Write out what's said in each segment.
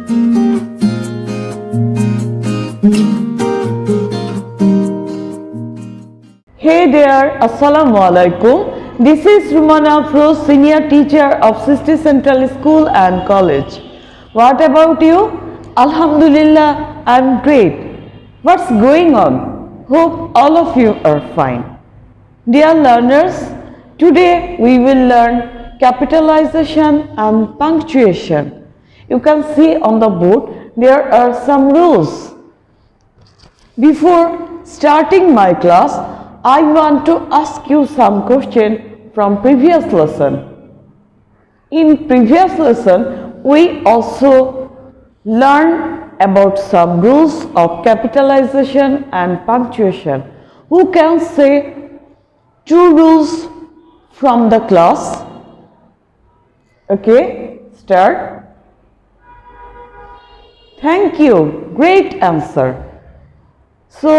Hey there, Assalamu alaikum. This is Rumana Afroz, senior teacher of Sisti Central School and College. What about you? Alhamdulillah, I'm great. What's going on? Hope all of you are fine. Dear learners, today we will learn capitalization and punctuation. You can see on the board there are some rules. Before starting my class, I want to ask you some question from previous lesson. In previous lesson, we also learned about some rules of capitalization and punctuation. Who can say two rules from the class? Okay, start. Thank you. Great answer. So,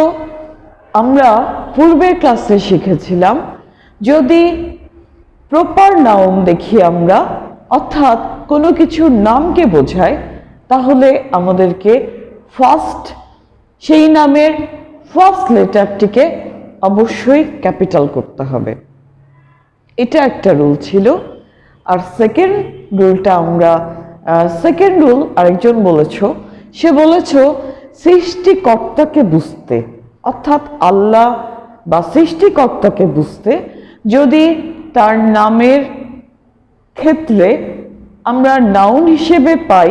আমরা পূর্বের ক্লাসে শিখেছিলাম যদি proper noun দেখি আমরা অর্থাৎ কোনো কিছুর নামকে বোঝায় তাহলে আমাদেরকে ফার্স্ট সেই নামের ফার্স্ট লেটারটিকে অবশ্যই ক্যাপিটাল করতে হবে। এটা একটা রুল ছিল। আর সেকেন্ড রুলটা আমরা সেকেন্ড রুল আরেকজন বলেছো, সে বলেছো সৃষ্টিকর্তাকে বুঝতে, অর্থাৎ আল্লাহ বা সৃষ্টিকর্তাকে বুঝতে যদি তার নামের ক্ষেত্রে আমরা নাউন হিসেবে পাই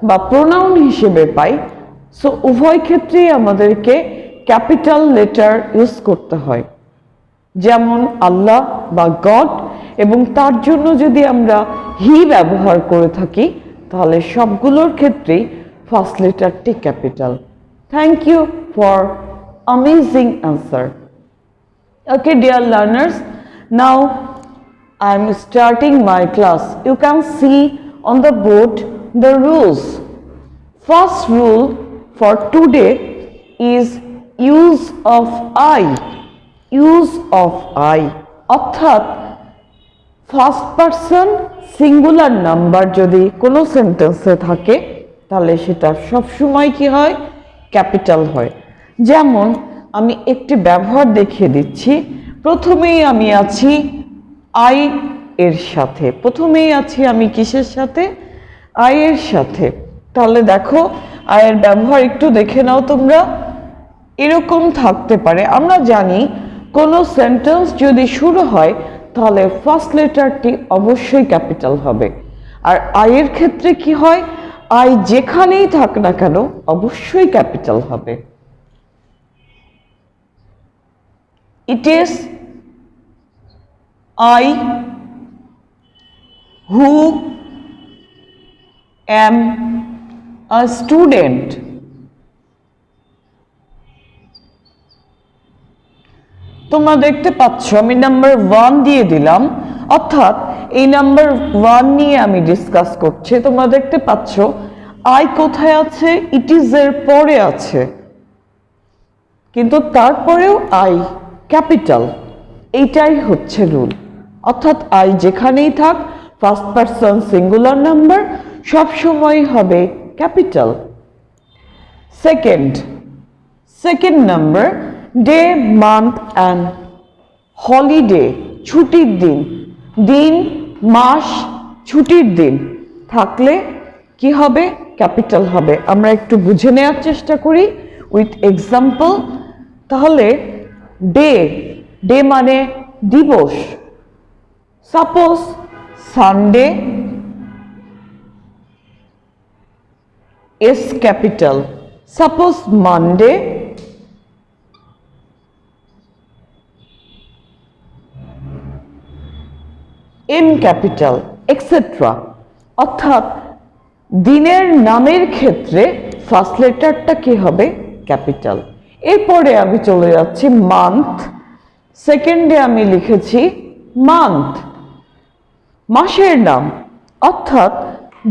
বা প্রোনাউন হিসেবে পাই, সো উভয় ক্ষেত্রেই আমাদেরকে ক্যাপিটাল লেটার ইউজ করতে হয়। যেমন আল্লাহ বা গড, এবং তার জন্য যদি আমরা হি ব্যবহার করে থাকি তাহলে সবগুলোর ক্ষেত্রেই ফার্স্ট লেটারটি capital. Thank you for amazing answer. Okay, dear learners, now I am starting my class. You can see on the board the rules. First rule for today is use of I. Use of I. অর্থাৎ first person singular number যদি কোনো সেন্টেন্সে থাকে তাহলে সেটা সবসময় কি হয়? ক্যাপিটাল হয়। যেমন আমি একটি ব্যবহার দেখিয়ে দিচ্ছি। প্রথমেই আমি আছি আই এর সাথে, প্রথমেই আছি আমি কিসের সাথে? আই এর সাথে। তাহলে দেখো আয়ের ব্যবহার একটু দেখে নাও তোমরা। এরকম থাকতে পারে, আমরা জানি কোনো সেন্টেন্স যদি শুরু হয় তাহলে ফার্স্ট লেটারটি অবশ্যই ক্যাপিটাল হবে। আর আয়ের ক্ষেত্রে কি হয়? আই যেখানেই থাক না কেন অবশ্যই ক্যাপিটাল হবে। It is I who am a student. তোমরা দেখতে পাচ্ছ আমি নাম্বার 1 দিয়ে দিলাম, অর্থাৎ এই নাম্বার 1 নিয়ে আমি ডিসকাস করছি। তোমরা দেখতে পাচ্ছ আই কোথায় আছে? ইট ইজ এর পরে আছে, কিন্তু তারপরেও আই ক্যাপিটাল। এইটাই হচ্ছে রুল। অর্থাৎ আই যেখানেই থাক ফার্স্ট পারসন সিঙ্গুলার নাম্বার সবসময় হবে capital. Second number day, month and holiday, ছুটির দিন। দিন, মাস, ছুটির দিন থাকলে কি হবে? ক্যাপিটাল হবে। আমরা একটু বুঝে নেওয়ার চেষ্টা করি উইথ এক্সাম্পল। তাহলে ডে, ডে মানে দিবস। Suppose Sunday, S capital. Suppose Monday, M capital, etcetera. অর্থাৎ দিনের নামের ক্ষেত্রে ফার্স্ট লেটারটা কি হবে? ক্যাপিটাল। এরপরে আমি চলে যাচ্ছি মান্থ। সেকেন্ডে আমি লিখেছি মান্থ, মাসের নাম। অর্থাৎ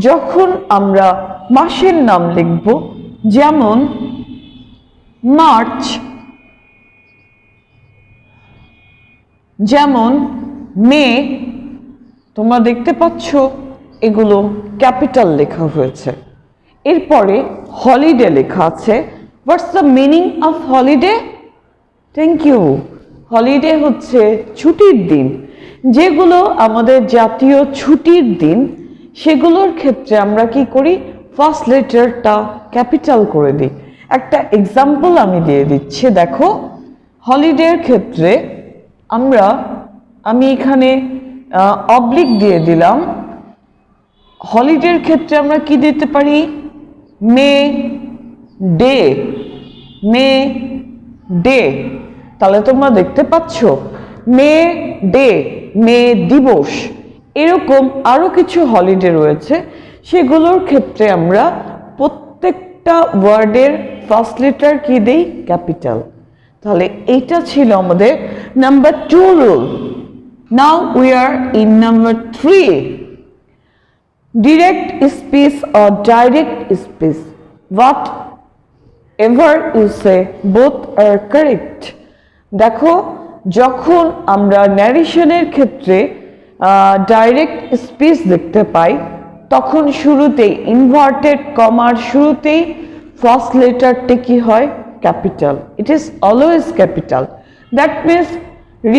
যখন আমরা মাসের নাম লিখব, যেমন মার্চ, যেমন মে, তোমরা দেখতে পাচ্ছ এগুলো ক্যাপিটাল লেখা হয়েছে। এরপরে হলিডে লেখা আছে। What's the meaning of holiday? Thank you. Holiday হচ্ছে ছুটির দিন। যেগুলো আমাদের জাতীয় ছুটির দিন সেগুলোর ক্ষেত্রে আমরা কি করি? ফার্স্ট লেটারটা ক্যাপিটাল করে দিই। একটা এক্সাম্পল আমি দিয়ে দিচ্ছি, দেখো। হলিডের ক্ষেত্রে আমি এখানে অবলিক দিয়ে দিলাম। হলিডের ক্ষেত্রে আমরা কি দিতে পারি? May Day, May Day. তাহলে তোমরা দেখতে পাচ্ছ মে ডে, মে দিবস, এরকম আরো কিছু হলিডে রয়েছে। সেগুলোর ক্ষেত্রে আমরা প্রত্যেকটা ওয়ার্ডের ফার্স্ট লেটার কি দেই? ক্যাপিটাল। তাহলে এইটা ছিল আমাদের number 2 rule. Now we are in number 3, direct speech or direct speech. Whatever you say, both are correct. দেখো, যখন আমরা ন্যারেশনের ক্ষেত্রে ডাইরেক্ট স্পিচ দেখতে পাই তখন শুরুতেই ইনভার্টেড কমার শুরুতেই ফার্স্ট লেটারটি কি হয়? Capital. It is always capital. That means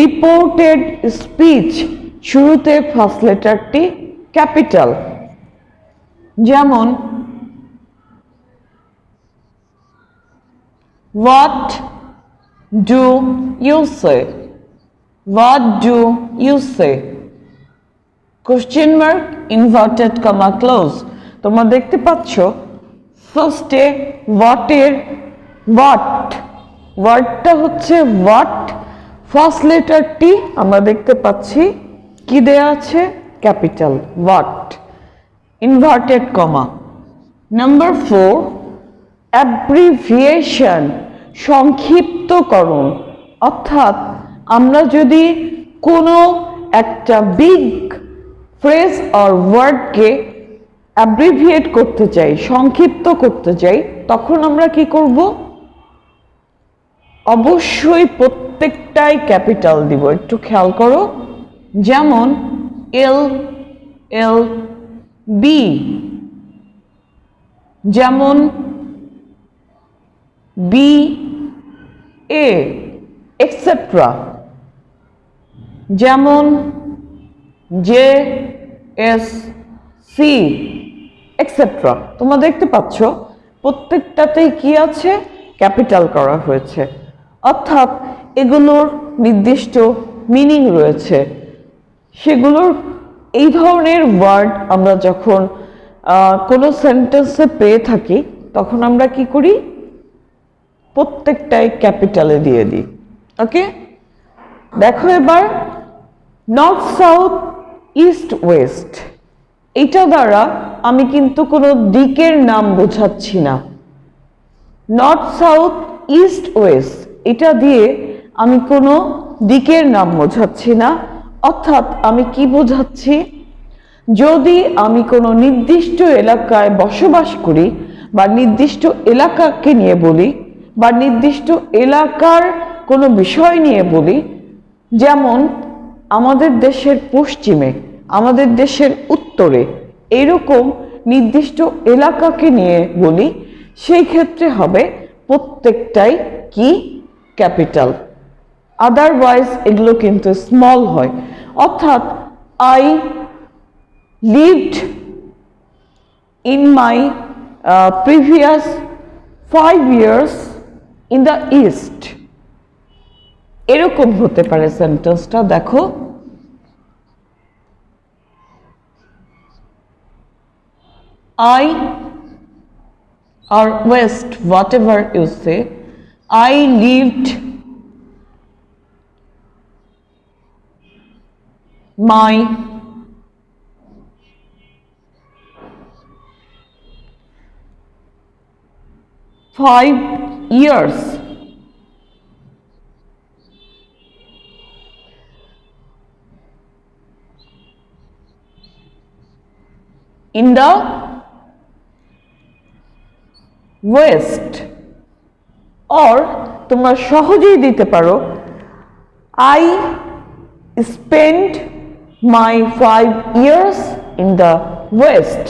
reported speech শুরুতে ফার্স্ট লেটারটি ক্যাপিটাল। যেমন what do you say? What do you say? Question mark, inverted comma, close. তোমরা দেখতে পাচ্ছ ফার্স্টে ওয়াটের ওয়ার্ডটা হচ্ছে ওয়াট, ফার্স্ট লেটারটি আমরা দেখতে পাচ্ছি কি দেয়া আছে? Capital, what, inverted comma. Number 4, abbreviation, সংক্ষিপ্তকরণ। অর্থাৎ আমরা যদি কোনো একটা বিগ ফ্রেজ আর ওয়ার্ডকে অ্যাব্রিভিয়েট করতে চাই, সংক্ষিপ্ত করতে চাই, তখন আমরা কি করব? অবশ্যই প্রত্যেকটাই ক্যাপিটাল দিব। একটু খেয়াল করো। যেমন এল বি, যেমন বি এ, এক্সেট্রা। যেমন জে এস সি, এক্সেট্রা। তোমরা দেখতে পাচ্ছ প্রত্যেকটাতেই কি আছে? ক্যাপিটাল করা হয়েছে। অর্থাৎ এগুলোর নির্দিষ্ট মিনিং রয়েছে। সেগুলোর এই ধরনের ওয়ার্ড আমরা যখন কোনো সেন্টেন্সে পেয়ে থাকি তখন আমরা কি করি? প্রত্যেকটাই ক্যাপিটালে দিয়ে দিই। ওকে, দেখো এবার নর্থ সাউথ ইস্ট ওয়েস্ট। এটা দ্বারা আমি কিন্তু কোনো দিকের নাম বোঝাচ্ছি না। নর্থ সাউথ ইস্ট ওয়েস্ট এটা দিয়ে আমি কোনো দিকের নাম বোঝাচ্ছি না। অর্থাৎ আমি কি বোঝাচ্ছি? যদি আমি কোনো নির্দিষ্ট এলাকায় বসবাস করি বা নির্দিষ্ট এলাকাকে নিয়ে বলি বা নির্দিষ্ট এলাকার কোনো বিষয় নিয়ে বলি, যেমন আমাদের দেশের পশ্চিমে, আমাদের দেশের উত্তরে, এরকম নির্দিষ্ট এলাকাকে নিয়ে বলি, সেই ক্ষেত্রে হবে প্রত্যেকটাই কি? ক্যাপিটাল। আদারওয়াইজ এগুলো কিন্তু স্মল হয়। অর্থাৎ I lived in my previous 5 years in the east, এরকম হতে পারে সেন্টেন্সটা। দেখো, I or west, whatever you say, I lived my five years in the west, or তোমরা সহজেই দিতে পারো I spent my 5 years in the west.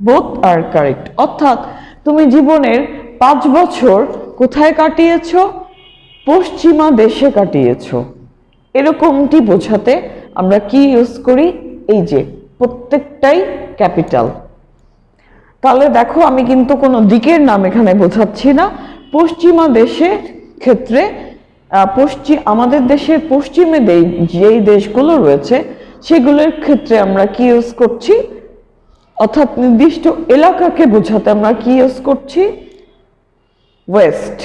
Both are correct. অর্থাৎ তুমি জীবনের 5 বছর কোথায় কাটিয়েছো? পশ্চিমা দেশে কাটিয়েছো। এরকমটি বোঝাতে আমরা কি ইউজ করি? এই যে প্রত্যেকটাই ক্যাপিটাল। তাহলে দেখো আমি কিন্তু কোনো দিকের নাম এখানে বোঝাচ্ছি না। পশ্চিমা দেশের ক্ষেত্রে আমাদের দেশের পশ্চিমে যেই দেশগুলো রয়েছে সেগুলোর ক্ষেত্রে আমরা কি ইউজ করছি? অর্থাৎ নির্দিষ্ট এলাকাকে বোঝাতে আমরা কি ইউজ করছি? ওয়েস্ট।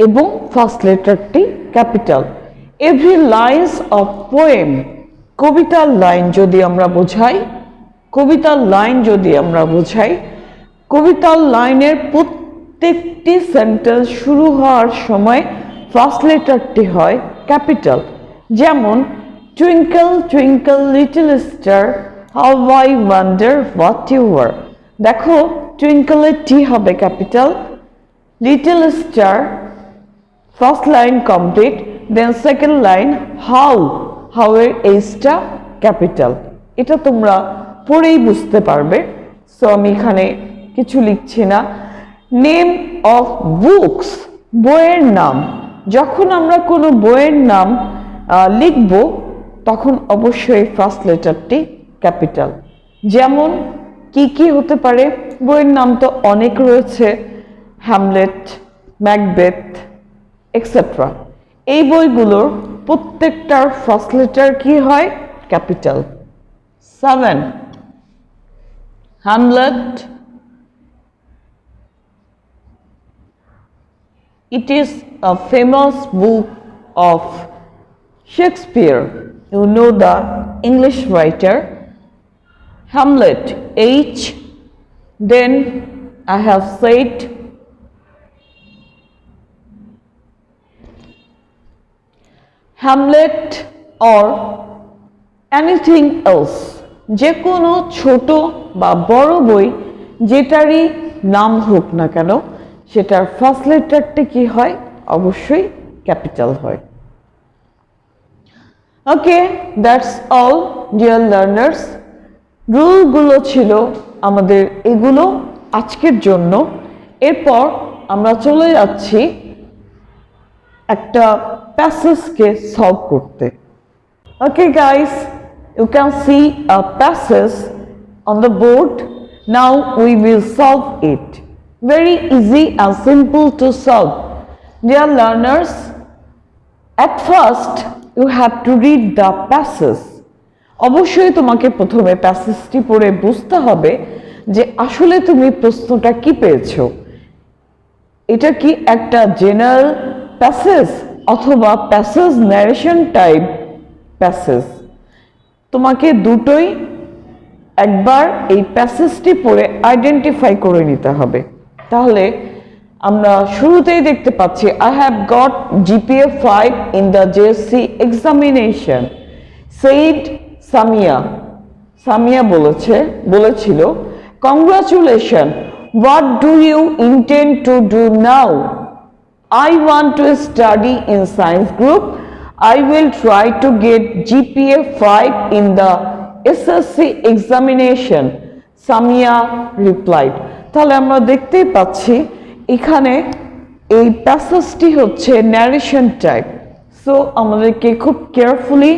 এবং ফার্স্ট লেটারটি capital. Every lines of poem, কবিতার লাইন যদি আমরা বোঝাই, কবিতার লাইনের প্রত্যেকটি সেন্টেন্স শুরু হওয়ার সময় ফার্স্ট লেটারটি হয় ক্যাপিটাল। যেমন twinkle twinkle little star, how I wonder what you are. দেখো টুইঙ্কলের টি হবে capital, little star first line complete, then second line how এর এইচটা ক্যাপিটাল। এটা তোমরা পড়েই বুঝতে পারবে, সো আমি এখানে কিছু লিখছি না। নেম অফ বুকস, বইয়ের নাম। যখন আমরা কোনো বইয়ের নাম লিখব তখন অবশ্যই ফার্স্ট লেটারটি ক্যাপিটাল। যেমন কি কি হতে পারে? বইয়ের নাম তো অনেক রয়েছে, হ্যামলেট, ম্যাকবেথ এক্সেট্রা। এই বইগুলোর প্রত্যেকটার ফার্স্ট লেটার কি হয়? Capital. 7 Hamlet, it is a famous book of Shakespeare. You know the English writer Hamlet, H. Then I have said Hamlet or anything else, যে কোনো ছোট বা বড় বই যেটারই নাম হোক না কেন সেটার ফার্স্ট লেটারটি কি হয়? অবশ্যই ক্যাপিটাল হয়। ওকে, দ্যাটস অল ডিয়ার লার্নার্স। রুলগুলো ছিল আমাদের এগুলো আজকের জন্য। এরপর আমরা চলে যাচ্ছি একটা প্যাসেজকে সলভ করতে। Okay guys, you can see a passage on the board. Now we will solve it. Very easy and simple to solve. Dear learners, at first you have to read the passage. অবশ্যই তোমাকে প্রথমে প্যাসেজটি পড়ে বুঝতে হবে যে আসলে তুমি প্রশ্নটা কি পেয়েছো। এটা কি একটা জেনারেল প্যাসেজ অথবা প্যাসেজ ন্যারেশন টাইপ প্যাসেজ? তোমাকে দুটোই একবার এই প্যাসেজটি পড়ে আইডেন্টিফাই করে নিতে হবে। তাহলে আমরা শুরুতেই দেখতে পাচ্ছি I have got GPA 5 in the JSC examination, said Samia. Samia বলেছিল congratulations, what do you intend to do now? I want to study in science group. I will try to get GPA 5 in the SSC examination, Samia replied. তাহলে আমরা দেখতেই পাচ্ছি এখানে এই প্যাসেজটি হচ্ছে narration type. So আমাদেরকে খুব কেয়ারফুলি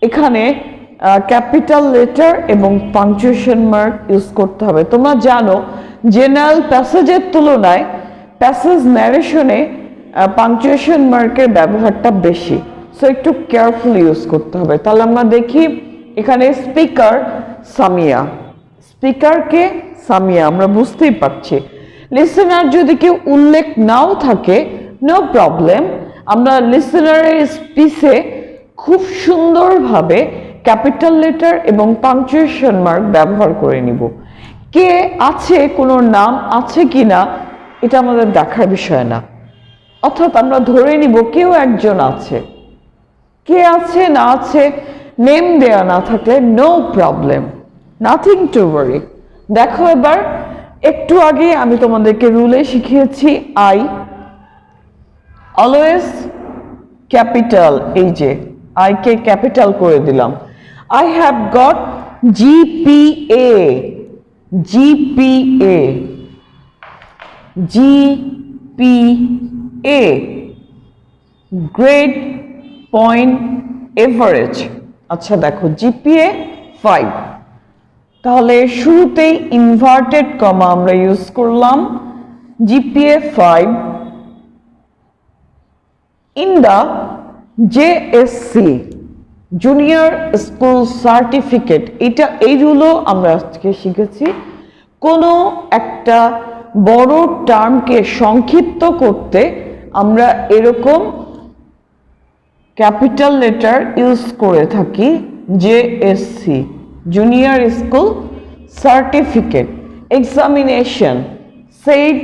এখানে ক্যাপিটাল লেটার এবং পাংচুয়েশন মার্ক ইউজ করতে হবে। তোমরা জানো জেনারেল প্যাসেজের তুলনায় প্যাসেজ ন্যারেশনে পাংচুয়েশন মার্কের ব্যবহারটা বেশি, সো একটু কেয়ারফুলি ইউজ করতে হবে। তাহলে আমরা দেখি এখানে স্পিকার সামিয়া, স্পিকারকে সামিয়া আমরা বুঝতেই পারছি। লিসেনার যদি কেউ উল্লেখ নাও থাকে নো প্রবলেম, আমরা লিসেনারের স্পিচে খুব সুন্দরভাবে ক্যাপিটাল লেটার এবং পাংচুয়েশন মার্ক ব্যবহার করে নিব। কে আছে, কোনো নাম আছে কি না এটা আমাদের দেখার বিষয় না, অর্থাৎ আমরা ধরে নিব কেউ একজন আছে। কে আছে না আছে নেম দেয়া না থাকলে no problem, nothing to worry. দেখো এবার একটু আগে আমি তোমাদেরকে রুলে শিখিয়েছি আই অলওয়েজ ক্যাপিটাল, এই যে আই কে ক্যাপিটাল করে দিলাম। I have got GPA, GPA, GPA, grade point average. আচ্ছা দেখো জিপিএ 5, তাহলে শুরুতেই ইনভার্টেড কমা আমরা ইউজ করলাম, GPA 5 in the JSC junior school certificate. এইগুলো আমরা আজকে শিখেছি। কোনো একটা বড় টার্মকে সংক্ষিপ্ত করতে আমরা এরকম ক্যাপিটাল লেটার ইউজ করে থাকি, JSC junior school certificate examination. Said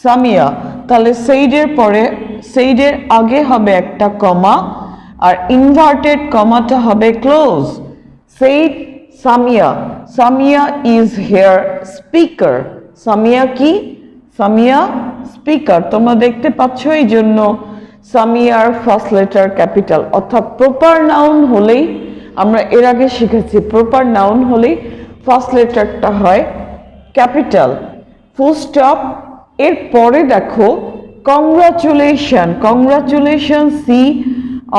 Samia, তাহলে সেইডের পরে সেইডের আগে হবে একটা কমা আর ইনভার্টেড কমাটা হবে close. Said Samia, Samia is here speaker. Samia কি? সামিয়া স্পিকার। তোমরা দেখতে পাচ্ছ এই জন্য সামিয়ার ফার্স্ট লেটার ক্যাপিটাল, অর্থাৎ প্রপার নাউন হলেই, আমরা এর আগে শিখেছি প্রপার নাউন হলেই ফার্স্ট লেটারটা হয় ক্যাপিটাল। Full stop. এর পরে দেখো কংগ্রাচুলেশন, কংগ্রাচুলেশন সি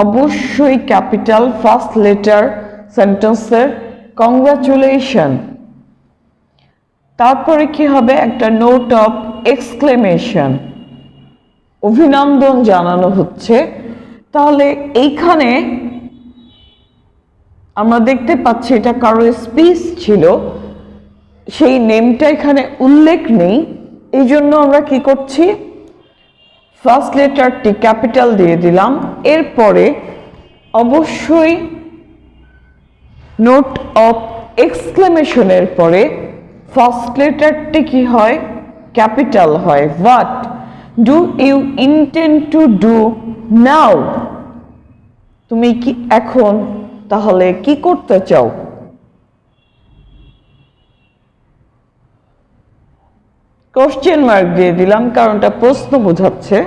অবশ্যই ক্যাপিটাল ফার্স্ট লেটার সেন্টেন্সের, কংগ্রাচুলেশন। তারপরে কি হবে? একটা নোট অফ এক্সক্লেমেশন, অভিনন্দন জানানো হচ্ছে। তাহলে এইখানে আমরা দেখতে পাচ্ছি এটা কারো স্পিচ ছিল, সেই নেমটা এখানে উল্লেখ নেই, এই জন্য আমরা কি করছি, ফার্স্ট লেটারটি ক্যাপিটাল দিয়ে দিলাম। এরপরে অবশ্যই নোট অফ এক্সক্লেমেশনের পরে ফার্স্ট লেটারটি কি হয়? ক্যাপিটাল হয়। What do you intend to do now? তুমি কি এখন তাহলে কি করতে চাও? কোশ্চেন মার্ক দিয়ে দিলাম কারণ এটা প্রশ্ন বোঝাচ্ছে।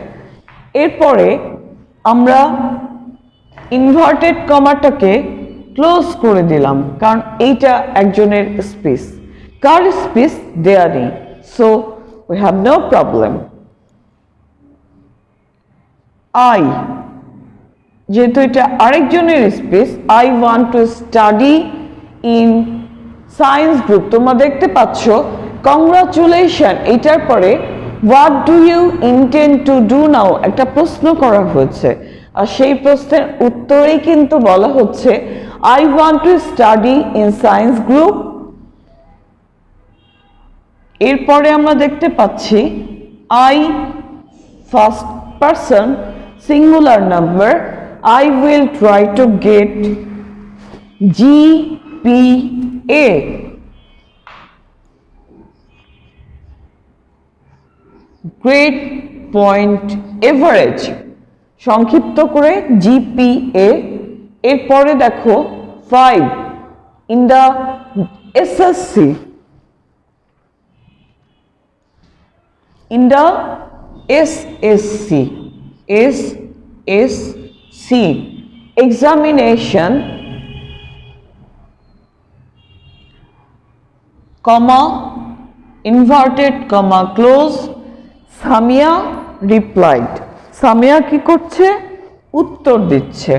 এরপরে আমরা ইনভার্টেড কমাটাকে ক্লোজ করে দিলাম কারণ এইটা একজনের স্পিচ, কার স্পিচ দেয়া নেই, so we have no problem. I, যেহেতু এটা আরেকজনের speech, I want to study in science group. তোমরা দেখতে পাচ্ছ কংগ্রাচুলেশন, এটার পরে what do you intend to do now একটা প্রশ্ন করা হয়েছে, আর সেই প্রশ্নের উত্তরেই কিন্তু বলা হচ্ছে I want to study in science group. এরপরে আমরা দেখতে পাচ্ছি I first person singular number, I will try to get GPA, grade point average, সংক্ষিপ্ত করে GPA। এরপরে দেখো 5 in the SSC, in the SSC examination, comma, inverted comma close, Samia replied, Samia কি করছে? উত্তর দিচ্ছে।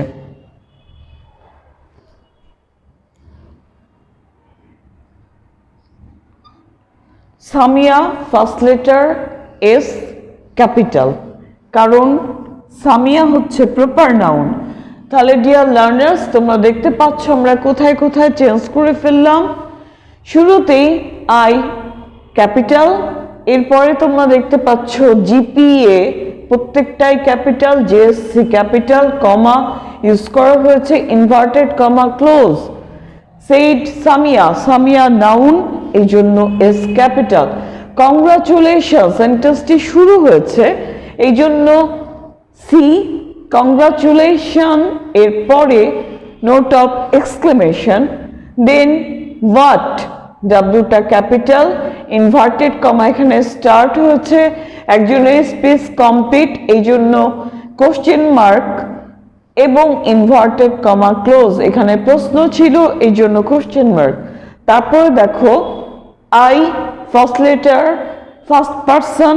Samia first letter S capital, কারণ সামিয়া হচ্ছে প্রপার নাউন। তাহলে ডিয়ার লার্নার্স, তোমরা দেখতে পাচ্ছ আমরা কোথায় কোথায় চেঞ্জ করে ফেললাম। শুরুতেই আই ক্যাপিটাল, এরপরে তোমরা দেখতে পাচ্ছ জিপিএ প্রত্যেকটাই ক্যাপিটাল, জেএসসি ক্যাপিটাল, কমা ইউজ করা হয়েছে, inverted comma close. Said Samia, Samia noun এই জন্য এস ক্যাপিটাল। কংগ্রাচুলেশন সেন্টেন্সটি শুরু হয়েছে এই জন্য সি কংগ্রাচুলেশন, এরপরে note of exclamation, then what ডাব্লিউটা ক্যাপিটাল, ইনভার্টেড কমা এখানে স্টার্ট হয়েছে, একজনের স্পিচ কমপ্লিট এই জন্য কোশ্চেন মার্ক, এবং ইনভার্টেড কমা ক্লোজ এখানে প্রশ্ন ছিল এই জন্য কোশ্চেন মার্ক। তারপরে দেখো I first letter first person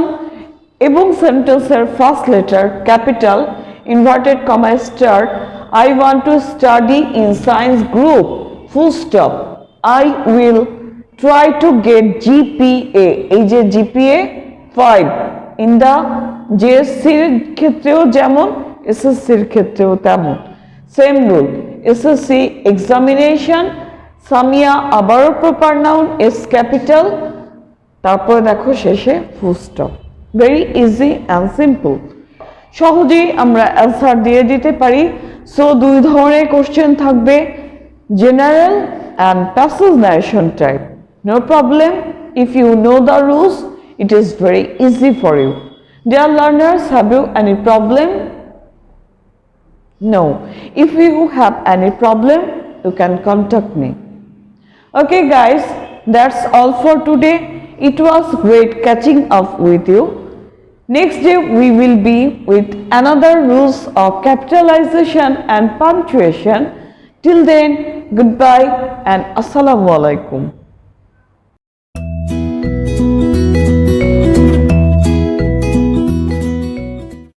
এবং সেন্টেন্সের first letter capital inverted comma start I want to study in science group full stop I will try to get GPA এই যে জিপিএ 5 ইন দ্য জেএসসির ক্ষেত্রেও যেমন এসএসসির ক্ষেত্রেও তেমন same rule SSC examination Samia আবারও প্রপার নাউন এস ক্যাপিটাল তারপরে দেখো শেষে full stop very easy and simple সহজেই আমরা অ্যান্সার দিয়ে দিতে পারি সো দুই ধরনের কোশ্চেন থাকবে general and passage narration type no problem if you know the rules it is very easy for you. Dear learners, have you any problem? No. If you have any problem, you can contact me. Okay guys, that's all for today. It was great catching up with you. Next day we will be with another rules of capitalization and punctuation. Till then, goodbye and assalamu alaikum.